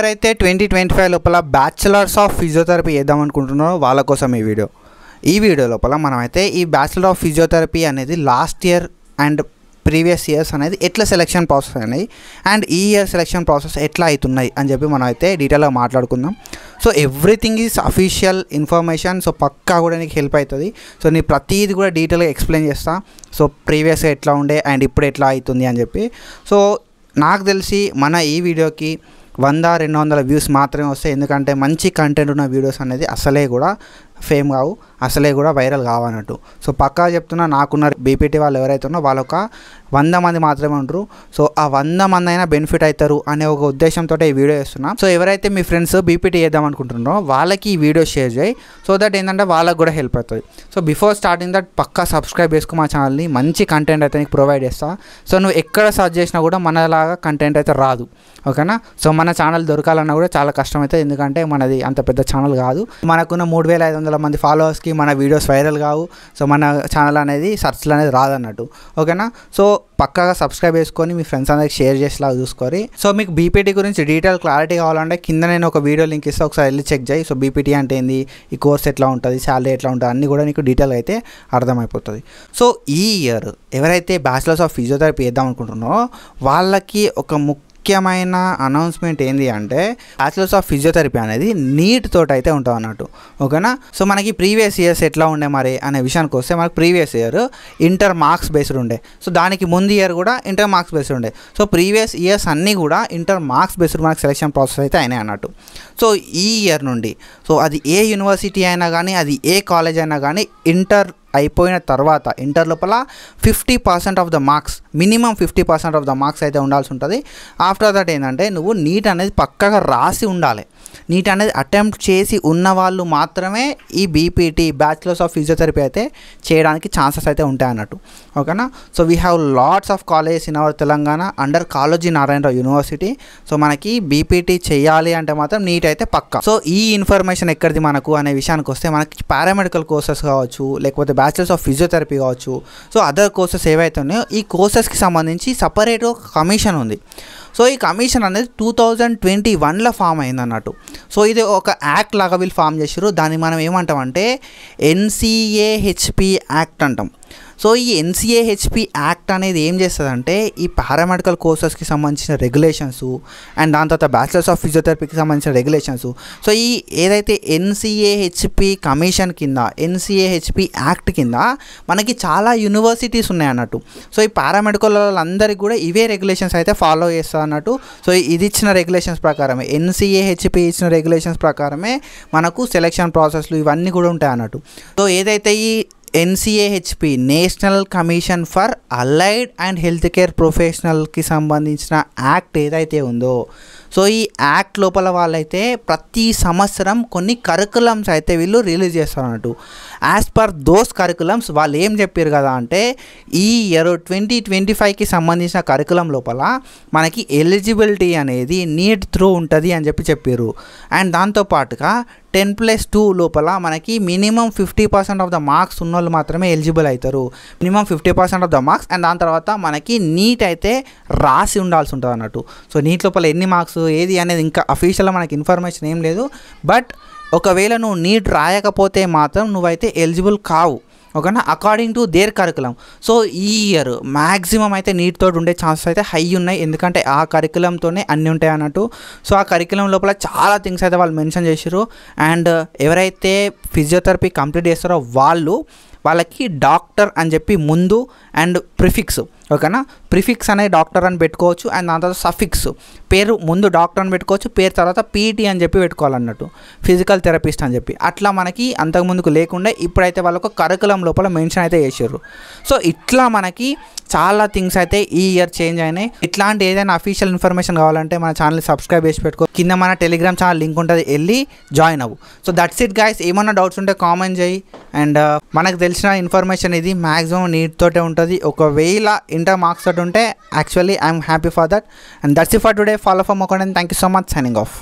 ఎవరైతే 2025 లోపల bachelors of physiotherapy చేద్దాం అనుకుంటున్నారో వాళ్ళ కోసం ఈ వీడియో లోపల మనమైతే ఈ బ్యాచిలర్ ఆఫ్ ఫిజియోథెరపీ అనేది last year and previous years అనేది ఎట్లా సెలెక్షన్ ప్రాసెస్ అయినాయి అండ్ ఈ ఇయర్ సెలెక్షన్ ప్రాసెస్ ఎట్లా అవుతున్నాయి అని చెప్పి మనం అయితే డీటెయిల్గా మాట్లాడుకుందాం. So everything is official information. So పక్కా కూడా నీకు హెల్ప్ అవుతుంది. సో నీ ప్రతిదీ కూడా డీటెయిల్గా ఎక్స్ప్లెయిన్ చేస్తా. సో ప్రీవియస్గా ఎట్లా ఉండే అండ్ ఇప్పుడు ఎట్లా అవుతుంది అని చెప్పి. సో నాకు తెలిసి మన ఈ వీడియోకి 100-200 వ్యూస్ మాత్రమే వస్తాయి. ఎందుకంటే మంచి కంటెంట్ ఉన్న వీడియోస్ అనేది అసలే కూడా ఫేమ్ కావు, అసలే కూడా వైరల్ కావన్నట్టు. సో పక్కా చెప్తున్నా, నాకున్న బీపీటీ వాళ్ళు ఎవరైతే ఉన్నారో వాళ్ళు ఒక 100 మంది మాత్రమే ఉంటారు. సో ఆ 100 మంది అయినా బెనిఫిట్ అవుతారు అనే ఒక ఉద్దేశంతో ఈ వీడియో చేస్తున్నా. సో ఎవరైతే మీ ఫ్రెండ్స్ బీపీటీ చేద్దాం అనుకుంటున్నారో వాళ్ళకి ఈ వీడియో షేర్ చేయి. సో దట్ ఏంటంటే వాళ్ళకి కూడా హెల్ప్ అవుతుంది. సో బిఫోర్ స్టార్టింగ్ దట్ పక్కా సబ్స్క్రైబ్ చేసుకో మా ఛానల్ని. మంచి కంటెంట్ అయితే నీకు ప్రొవైడ్ చేస్తా. సో నువ్వు ఎక్కడ సర్చ్ చేసినా కూడా మనలాగా కంటెంట్ అయితే రాదు, ఓకేనా. సో మన ఛానల్ దొరకాలన్నా కూడా చాలా కష్టమైతే, ఎందుకంటే మనది అంత పెద్ద ఛానల్ కాదు. మనకున్న 3500 మంది ఫాలోవర్స్కి మన వీడియోస్ వైరల్ కావు. సో మన ఛానల్ అనేది సర్చ్లు అనేది రాదన్నట్టు, ఓకేనా. సో పక్కాగా సబ్స్క్రైబ్ చేసుకొని మీ ఫ్రెండ్స్ అందరికి షేర్ చేసేలాగా చూసుకోరి. సో మీకు బీపీటీ గురించి డీటెయిల్ క్లారిటీ కావాలంటే కింద నేను ఒక వీడియో లింక్ ఇస్తే ఒకసారి వెళ్ళి చెక్ చేయి. సో బీపీటీ అంటే ఏంది, ఈ కోర్స్ ఎట్లా ఉంటుంది, శాలరీ ఎట్లా ఉంటుంది అన్నీ కూడా నీకు డీటెయిల్ అయితే అర్థమైపోతుంది. సో ఈ ఇయర్ ఎవరైతే బ్యాచిలర్స్ ఆఫ్ ఫిజియోథెరపీ చేద్దాం అనుకుంటున్నారో వాళ్ళకి ఒక ముఖ్యమైన అనౌన్స్మెంట్ ఏంటి అంటే బ్యాచిలర్స్ ఆఫ్ ఫిజియోథెరపీ అనేది నీట్ తోటి అయితే ఉంటుంది అన్నట్టు, ఓకేనా. సో మనకి ప్రీవియస్ ఇయర్స్ ఎట్లా ఉండే మరి అనే విషయానికి వస్తే మనకి previous year inter marks based ఉండే. సో దానికి ముందు ఇయర్ కూడా ఇంటర్ మార్క్స్ బేస్డ్ ఉండే. సో ప్రీవియస్ ఇయర్స్ అన్నీ కూడా ఇంటర్ మార్క్స్ బేస్డ్ మనకి సెలెక్షన్ ప్రాసెస్ అయితే అయినాయి అన్నట్టు. సో ఈ ఇయర్ నుండి సో అది ఏ యూనివర్సిటీ అయినా కానీ, అది ఏ కాలేజ్ అయినా కానీ, ఇంటర్ అయిపోయిన తర్వాత ఇంటర్ లోపల 50% of the marks, minimum 50% of the marks అయితే ఉండాల్సి ఉంటుంది. ఆఫ్టర్ దట్ ఏంటంటే నువ్వు నీట్ అనేది పక్కగా రాసి ఉండాలి. నీట్ అనేది అటెంప్ట్ చేసి ఉన్న వాళ్ళు మాత్రమే ఈ బీపీటీ బ్యాచిలర్స్ ఆఫ్ ఫిజియోథెరపీ అయితే చేయడానికి ఛాన్సెస్ అయితే ఉంటాయి అన్నట్టు, ఓకేనా. So we have lots of colleges in our Telangana under Kaloji Narayanarao university. So మనకి బీపీటీ చేయాలి అంటే మాత్రం నీట్ అయితే పక్కా. సో ఈ ఇన్ఫర్మేషన్ ఎక్కడిది మనకు అనే విషయానికి వస్తే మనకి పారామెడికల్ కోర్సెస్ కావచ్చు, లేకపోతే బ్యాచిలర్స్ ఆఫ్ ఫిజియోథెరపీ కావచ్చు, సో అదర్ కోర్సెస్ ఏవైతే ఉన్నాయో ఈ కోర్సెస్కి సంబంధించి సపరేట్ ఒక కమిషన్ ఉంది. సో ఈ కమిషన్ అనేది 2021లో ఫామ్ అయింది అన్నట్టు. సో ఇది ఒక యాక్ట్ లాగా వీళ్ళు ఫామ్ చేసారు. దాన్ని మనం ఏమంటామంటే NCAHP యాక్ట్ అంటాం. సో ఈ NCAHP యాక్ట్ అనేది ఏం చేస్తుందంటే ఈ పారామెడికల్ కోర్సెస్కి సంబంధించిన రెగ్యులేషన్స్ అండ్ దాని తర్వాత బ్యాచిలర్స్ ఆఫ్ ఫిజియోథెరపీకి సంబంధించిన రెగ్యులేషన్స్. సో ఈ ఏదైతే NCAHP కమిషన్ కింద, NCAHP యాక్ట్ కింద మనకి చాలా యూనివర్సిటీస్ ఉన్నాయి అన్నట్టు. సో ఈ పారామెడికల్ వాళ్ళందరికీ కూడా ఇవే రెగ్యులేషన్స్ అయితే ఫాలో చేస్తారు అన్నట్టు. సో ఇది ఇచ్చిన రెగ్యులేషన్స్ ప్రకారమే, NCAHP ఇచ్చిన రెగ్యులేషన్స్ ప్రకారమే మనకు సెలెక్షన్ ప్రాసెస్లు ఇవన్నీ కూడా ఉంటాయి అన్నట్టు. సో ఏదైతే ఈ NCAHP National Commission for Allied and Health Care ప్రొఫెషనల్కి సంబంధించిన యాక్ట్ ఏదైతే ఉందో, సో ఈ యాక్ట్ లోపల వాళ్ళైతే ప్రతి సంవత్సరం కొన్ని కరికులమ్స్ అయితే వీళ్ళు రిలీజ్ చేస్తారు అన్నట్టు. యాజ్ పర్ దోస్ కరికులమ్స్ వాళ్ళు ఏం చెప్పారు కదా అంటే ఈ ఇయర్ 2025కి సంబంధించిన కరికులం లోపల మనకి ఎలిజిబిలిటీ అనేది నీట్ త్రూ ఉంటుంది అని చెప్పారు. అండ్ దాంతోపాటుగా 10+2 లోపల మనకి మినిమం 50% ఆఫ్ ద మార్క్స్ ఉన్న వాళ్ళు మాత్రమే ఎలిజిబుల్ అవుతారు. Minimum 50% of the marks. And దాని తర్వాత మనకి నీట్ అయితే రాసి ఉండాల్సి ఉంటుంది అన్నట్టు. సో నీట్ లోపల ఎన్ని మార్క్స్ ఏది అనేది ఇంకా అఫీషియల్గా మనకి ఇన్ఫర్మేషన్ ఏం లేదు. బట్ ఒకవేళ నువ్వు నీట్ రాయకపోతే మాత్రం నువ్వైతే ఎలిజిబుల్ కావు, ఓకేనా, according to their curriculum. So ఈ ఇయర్ మ్యాక్సిమం అయితే నీట్ తోటి ఉండే ఛాన్సెస్ అయితే హై ఉన్నాయి. ఎందుకంటే ఆ కరికులంతోనే అన్నీ ఉంటాయి అన్నట్టు. సో ఆ కరికులం లోపల చాలా థింగ్స్ అయితే వాళ్ళు మెన్షన్ చేసారు. అండ్ ఎవరైతే ఫిజియోథెరపీ కంప్లీట్ చేస్తారో వాళ్ళకి డాక్టర్ అని చెప్పి ముందు అండ్ ప్రిఫిక్స్, ఓకేనా. ప్రిఫిక్స్ అనే డాక్టర్ అని పెట్టుకోవచ్చు. అండ్ దాని తర్వాత సఫిక్స్, పేరు ముందు డాక్టర్ అని పెట్టుకోవచ్చు, పేరు తర్వాత PT అని చెప్పి పెట్టుకోవాలన్నట్టు, ఫిజికల్ థెరపిస్ట్ అని చెప్పి. అట్లా మనకి అంతకుముందుకు లేకుండా ఇప్పుడైతే వాళ్ళకు కరికులం లోపల మెన్షన్ అయితే చేసారు. సో ఇట్లా మనకి చాలా థింగ్స్ అయితే ఈ ఇయర్ చేంజ్ అయినాయి. ఇట్లాంటి ఏదైనా అఫీషియల్ ఇన్ఫర్మేషన్ కావాలంటే మన ఛానల్ని సబ్స్క్రైబ్ చేసి పెట్టుకో. కింద మన టెలిగ్రామ్ ఛానల్ లింక్ ఉంటుంది, వెళ్ళి జాయిన్ అవ్వు. So that's it guys. ఏమన్నా డౌట్స్ ఉంటే కామెంట్ చేయి. అండ్ మనకు తెలిసిన ఇన్ఫర్మేషన్ ఇది మ్యాక్సిమం నీట్ తోటే ఉంటుంది. ఒకవేళ ఇంటర్ మార్క్స్ తోటి ఉంటే actually I'm happy for that. And that's it for today. Follow for more content. Thank you so much. Signing off.